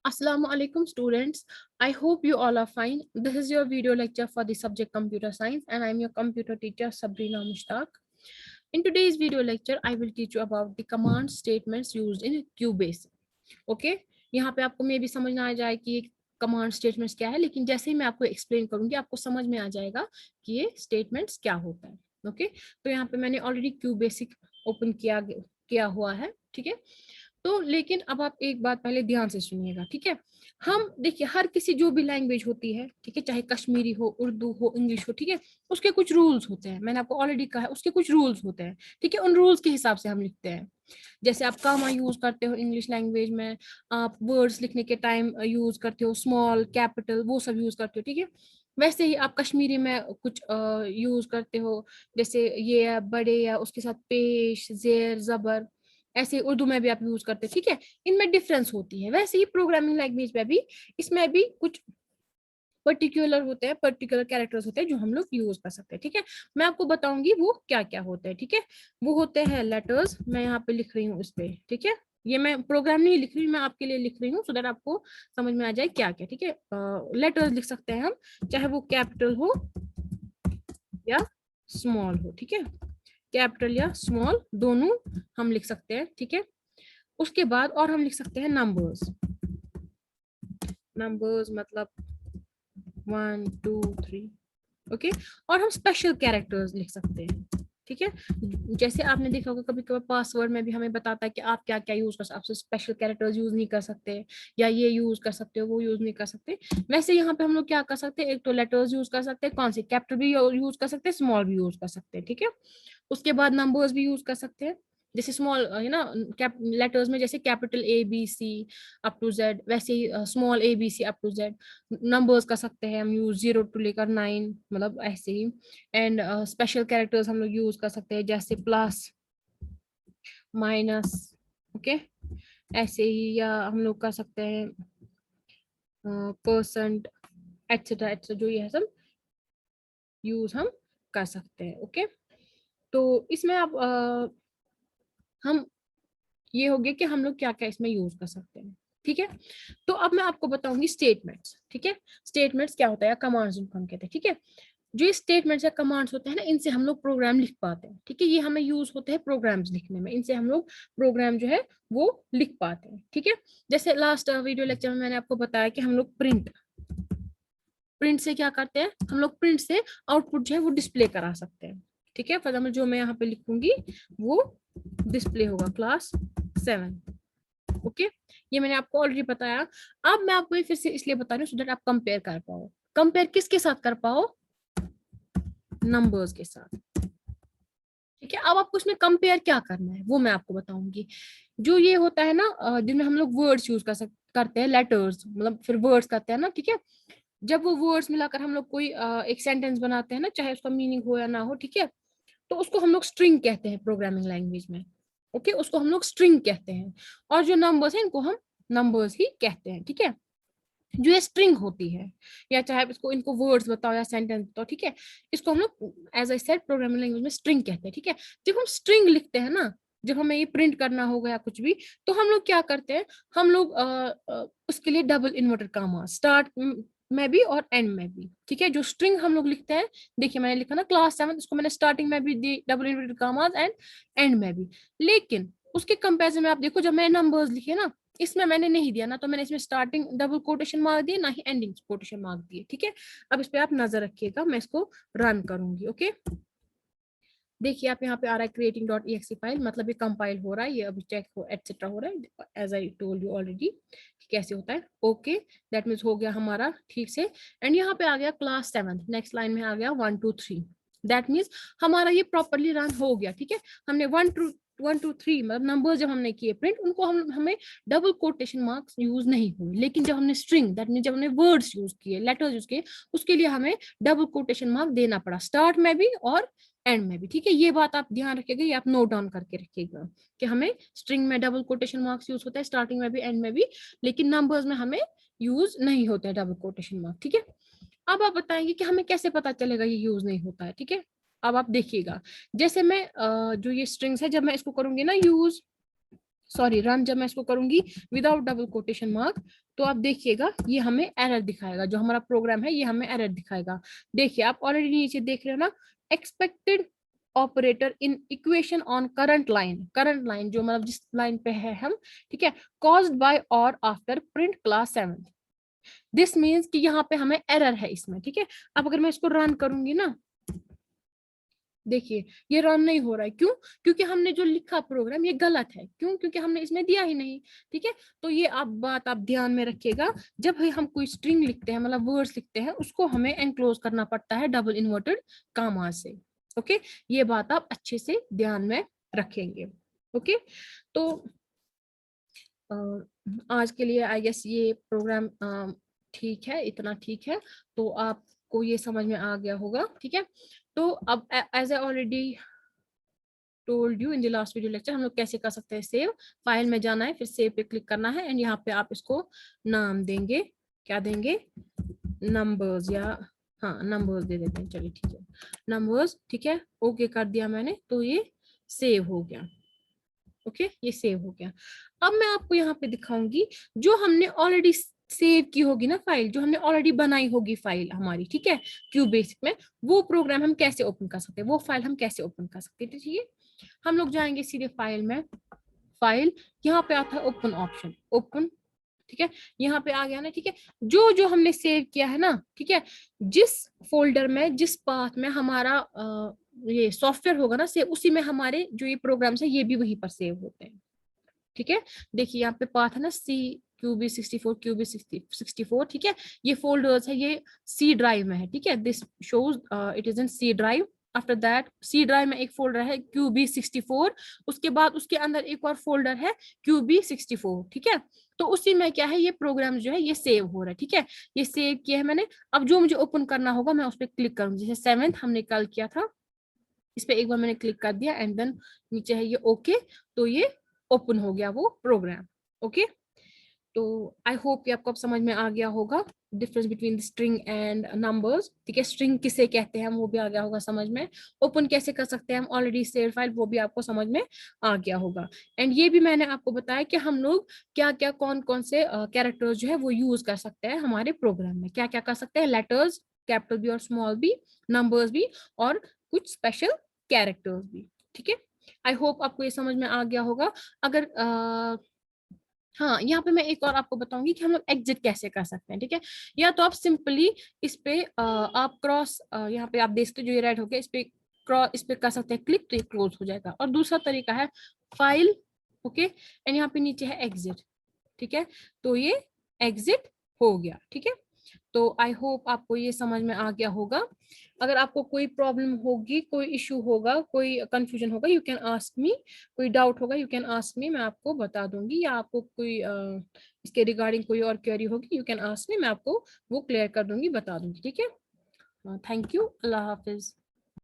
Assalamu alaikum students. I hope you all are fine. This is your video lecture for the subject computer science and I'm your computer teacher Sabrina Mushtaq. In today's video lecture, I will teach you about the command statements used in Cubase. Okay? यहाँ पे आपको मे भी समझ ना आ जाए कि command statements क्या है, लेकिन जैसे ही मैं आपको एक्सप्लेन करूंगी आपको समझ में आ जाएगा कि ये स्टेटमेंट्स क्या होता है. ओके, तो यहाँ पे मैंने ऑलरेडी क्यूबेसिक ओपन किया हुआ है. ठीक है, तो लेकिन अब आप एक बात पहले ध्यान से सुनिएगा. ठीक है, हम देखिए हर किसी जो भी लैंग्वेज होती है, ठीक है, चाहे कश्मीरी हो, उर्दू हो, इंग्लिश हो, ठीक है, उसके कुछ रूल्स होते हैं. मैंने आपको ऑलरेडी कहा है उसके कुछ रूल्स होते हैं. ठीक है, उन रूल्स के हिसाब से हम लिखते हैं. जैसे आप कामा यूज करते हो इंग्लिश लैंग्वेज में, आप वर्ड्स लिखने के टाइम यूज करते हो स्मॉल कैपिटल वो सब यूज करते हो. ठीक है, वैसे ही आप कश्मीरी में कुछ यूज करते हो, जैसे ये बड़े या उसके साथ पेश जेर जबर, ऐसे उर्दू में भी आप यूज करते हैं. ठीक है, इनमें डिफरेंस होती है. वैसे ही प्रोग्रामिंग लैंग्वेज में भी इसमें भी कुछ पर्टिकुलर होते हैं, पर्टिकुलर कैरेक्टर्स होते हैं जो हम लोग यूज कर सकते हैं. ठीक है, मैं आपको बताऊंगी वो क्या क्या होते हैं. ठीक है, वो होते हैं लेटर्स. मैं यहाँ पे लिख रही हूँ इस पे. ठीक है, ये मैं प्रोग्राम नहीं लिख रही हूँ, मैं आपके लिए लिख रही हूँ सो दैट आपको समझ में आ जाए क्या क्या. ठीक है, लेटर्स लिख सकते हैं हम, चाहे वो कैपिटल हो या स्मॉल हो. ठीक है, कैपिटल या स्मॉल दोनों हम लिख सकते हैं. ठीक है, उसके बाद और हम लिख सकते हैं नंबर्स. नंबर्स मतलब 1 2 3. ओके, और हम स्पेशल कैरेक्टर्स लिख सकते हैं. ठीक है, जैसे आपने देखा होगा कभी कभी पासवर्ड में भी हमें बताता है कि आप क्या क्या यूज कर सकते, आप स्पेशल कैरेक्टर्स यूज नहीं कर सकते, या ये यूज कर सकते हो वो यूज नहीं कर सकते. वैसे यहाँ पे हम लोग क्या कर सकते हैं, एक तो लेटर्स यूज कर सकते हैं, कौन सी कैपिटल भी यूज कर सकते हैं, स्मॉल भी यूज कर सकते हैं. ठीक है, उसके बाद नंबर्स भी यूज कर सकते हैं. जैसे स्मॉल है ना, लेटर्स में जैसे capital A B C up to Z, वैसे ही small A B C up to Z. Numbers कर सकते हैं हम यूज 0 टू लेकर 9, मतलब ऐसे ही. एंड स्पेशल कैरेक्टर्स हम लोग यूज कर सकते हैं जैसे प्लस माइनस. ओके, ऐसे ही, या हम लोग कर सकते हैं परसेंट एटसेट्रा एटसेट्रा, जो ये है सब यूज हम कर सकते हैं. ओके, तो इसमें आप हम ये हो गया कि हम लोग क्या क्या इसमें यूज कर सकते हैं. ठीक है, तो अब मैं आपको बताऊंगी स्टेटमेंट्स. ठीक है, स्टेटमेंट्स क्या होता है या कमांड्स जिनको हम कहते हैं. ठीक है, जो ये स्टेटमेंट्स या कमांड्स होते हैं ना, इनसे हम लोग प्रोग्राम लिख पाते हैं. ठीक है, ये हमें यूज होते हैं प्रोग्राम्स लिखने में, इनसे हम लोग प्रोग्राम जो है वो लिख पाते हैं. ठीक है, जैसे लास्ट वीडियो लेक्चर में मैंने आपको बताया कि हम लोग प्रिंट प्रिंट से क्या करते हैं, हम लोग प्रिंट से आउटपुट जो है वो डिस्प्ले करा सकते हैं. ठीक है, फॉर एग्जाम्पल जो मैं यहाँ पे लिखूंगी वो डिस्प्ले होगा क्लास 7. ओके, ये मैंने आपको ऑलरेडी बताया. अब मैं आपको ये फिर से इसलिए बता रही हूँ सो दैट आप कंपेयर कर पाओ. कंपेयर किसके साथ कर पाओ, नंबर्स के साथ. ठीक है, अब आपको इसमें कंपेयर क्या करना है वो मैं आपको बताऊंगी. जो ये होता है ना जिनमें हम लोग वर्ड्स यूज करते हैं, लेटर्स मतलब फिर वर्ड्स करते हैं ना. ठीक है, जब वो वर्ड्स मिलाकर हम लोग कोई एक सेंटेंस बनाते हैं ना, चाहे उसका मीनिंग हो या ना हो, ठीक है, तो उसको हम लोग स्ट्रिंग कहते हैं प्रोग्रामिंग लैंग्वेज में. ओके, उसको हम लोग स्ट्रिंग कहते हैं. और जो नंबर्स हैं इनको हम नंबर्स ही कहते हैं. ठीक है, जो ये स्ट्रिंग होती है, या चाहे इसको इनको वर्ड्स बताओ या सेंटेंस बताओ, ठीक है, इसको हम लोग as I said programming language में स्ट्रिंग कहते हैं. ठीक है, जब हम स्ट्रिंग लिखते हैं ना, जब हमें ये प्रिंट करना होगा या कुछ भी, तो हम लोग क्या करते हैं, हम लोग उसके लिए डबल इन्वर्टेड कामा स्टार्ट में भी और एंड में भी. ठीक है, जो स्ट्रिंग हम लोग लिखते हैं, देखिए मैंने लिखा ना क्लास 7, उसको मैंने स्टार्टिंग में भी दी double inverted commas and end में भी. लेकिन उसके कंपेरिजन में आप देखो, जब मैंने नंबर्स लिखे ना, इसमें मैंने नहीं दिया ना, तो मैंने इसमें स्टार्टिंग डबल कोटेशन मार्क दिए, ना ही एंडिंग कोटेशन मार्क दिए. ठीक है, अब इस पे आप नजर रखिएगा, मैं इसको रन करूंगी. ओके, देखिए आप यहाँ पे आ रहा है क्रिएटिंग डॉट exe फाइल, मतलब ये कंपाइल हो रहा है, ये अभी चेक हो एटसेट्रा हो रहा है as I told you already कैसे होता है. ओके, दैट मीन्स हो गया हमारा ठीक से. एंड यहाँ पे आ गया क्लास 7, नेक्स्ट लाइन में आ गया 1 2 3. दैट मीन्स हमारा ये प्रॉपरली रन हो गया. ठीक है, हमने 1 2 3 मतलब नंबर्स जब हमने किए प्रिंट, उनको हमें डबल कोटेशन मार्क्स यूज नहीं हुए. लेकिन जब हमने स्ट्रिंग, दैट मीन जब हमने वर्ड्स यूज किए, लेटर्स यूज किए, उसके लिए हमें डबल कोटेशन मार्क देना पड़ा, स्टार्ट में भी और एंड में भी. ठीक है, ये बात आप ध्यान रखिएगा, ये आप नोट डाउन करके रखिएगा कि हमें स्ट्रिंग में डबल कोटेशन मार्क्स यूज होता है, स्टार्टिंग में भी एंड में भी, लेकिन नंबर्स में हमें यूज नहीं होते हैं डबल कोटेशन मार्क. ठीक है, अब आप बताएंगे कि हमें कैसे पता चलेगा ये यूज नहीं होता है. ठीक है, अब आप देखिएगा, जैसे मैं जो ये स्ट्रिंग्स है, जब मैं इसको करूंगी ना यूज सॉरी रन जब मैं इसको करूंगी विदाउट डबल कोटेशन मार्क, तो आप देखिएगा ये हमें एरर दिखाएगा, जो हमारा प्रोग्राम है ये हमें एरर दिखाएगा। देखिए आप ऑलरेडी नीचे देख रहे हो ना, expected operator in equation on current line जो मतलब जिस लाइन पे है हम, ठीक है, कॉज्ड बाय और after print class 7। This means कि यहाँ पे हमें एरर है इसमें, ठीक है। अब अगर मैं इसको रन करूंगी ना, देखिए ये रन नहीं हो रहा है, क्यों? क्योंकि हमने जो लिखा प्रोग्राम ये गलत है। क्यों? क्योंकि हमने इसमें दिया ही नहीं, ठीक है। तो ये आप ध्यान में रखिएगा, जब हम कोई स्ट्रिंग लिखते हैं मतलब वर्ड्स लिखते हैं, उसको हमें एनक्लोज करना पड़ता है डबल इन्वर्टेड कामा से। ओके, ये बात आप अच्छे से ध्यान में रखेंगे। ओके, तो आज के लिए आई गेस ये प्रोग्राम ठीक है, इतना ठीक है। तो आपको ये समझ में आ गया होगा, ठीक है। तो अब as I already told you in the last video lecture, हम लोग कैसे कर सकते हैं सेव। फाइल में जाना है, फिर सेव पे क्लिक करना है, एंड यहाँ पे आप इसको नाम देंगे, क्या देंगे, नंबर्स, या हाँ नंबर्स दे देते हैं, चलिए ठीक है, नंबर्स, ठीक है। ओके कर दिया मैंने, तो ये सेव हो गया। ओके, ये सेव हो गया। अब मैं आपको यहाँ पे दिखाऊंगी जो हमने ऑलरेडी सेव की होगी ना फाइल, जो हमने ऑलरेडी बनाई होगी फाइल हमारी, ठीक है, क्यूबेसिक में, वो प्रोग्राम हम कैसे ओपन कर सकते हैं, वो फाइल हम कैसे ओपन कर सकते हैं। ठीक है, हम लोग जाएंगे सीधे फाइल में, फाइल, यहाँ पे आता है ओपन ऑप्शन, ओपन, ठीक है, यहाँ पे आ गया ना, ठीक है। जो जो हमने सेव किया है ना, ठीक है, जिस फोल्डर में जिस पाथ में हमारा ये सॉफ्टवेयर होगा ना सेव, उसी में हमारे जो ये प्रोग्राम्स है ये भी वहीं पर सेव होते हैं। ठीक है, देखिए यहाँ पे पाथ है ना, सी क्यूबी 64 क्यूबी 64, ठीक है, ये फोल्डर्स है, ये सी ड्राइव में है, ठीक है, this shows it is in C drive. After that C drive में एक फोल्डर है क्यूबी 64, उसके बाद उसके अंदर एक और फोल्डर है क्यूबी 64, ठीक है। तो उसी में क्या है, ये प्रोग्राम जो है ये सेव हो रहा है, ठीक है, ये सेव किया है मैंने। अब जो मुझे ओपन करना होगा मैं उस पर क्लिक करूंगी, जैसे 7th हमने कल किया था, इस पे एक बार मैंने क्लिक कर दिया, एंड देन नीचे है ये ओके, तो ये ओपन हो गया वो प्रोग्राम। ओके, तो आई होप कि आपको अब समझ में आ गया होगा difference between string and numbers, ठीक है, स्ट्रिंग किसे कहते हैं वो भी आ गया होगा समझ में, ओपन कैसे कर सकते हैं हम ऑलरेडी सेव फाइल, वो भी आपको समझ में आ गया होगा। एंड ये भी मैंने आपको बताया कि हम लोग क्या क्या कौन कौन से कैरेक्टर्स जो है वो यूज कर सकते हैं हमारे प्रोग्राम में, क्या क्या कर सकते हैं, लेटर्स कैपिटल बी और स्मॉल बी, नंबर्स भी, और कुछ स्पेशल कैरेक्टर्स भी। ठीक है, आई होप आपको ये समझ में आ गया होगा। अगर हाँ, यहाँ पे मैं एक और आपको बताऊंगी कि हम लोग एग्जिट कैसे कर सकते हैं। ठीक है, या तो आप सिंपली इस पे आप क्रॉस, यहाँ पे आप देख सकते हो जो ये रेड हो गया, इस पे क्रॉस, इस पे कर सकते हैं क्लिक, तो ये क्लोज हो जाएगा। और दूसरा तरीका है फाइल, ओके, एंड यहाँ पे नीचे है एग्जिट, ठीक है, तो ये एग्जिट हो गया। ठीक है, तो आई होप आपको ये समझ में आ गया होगा। अगर आपको कोई प्रॉब्लम होगी, कोई इशू होगा, कोई कंफ्यूजन होगा, यू कैन आस्क मी, कोई डाउट होगा यू कैन आस्क मी, मैं आपको बता दूंगी, या आपको कोई इसके रिगार्डिंग कोई और क्वेरी होगी यू कैन आस्क मी, मैं आपको वो क्लियर कर दूंगी, बता दूंगी। ठीक है, थैंक यू, अल्लाह हाफिज।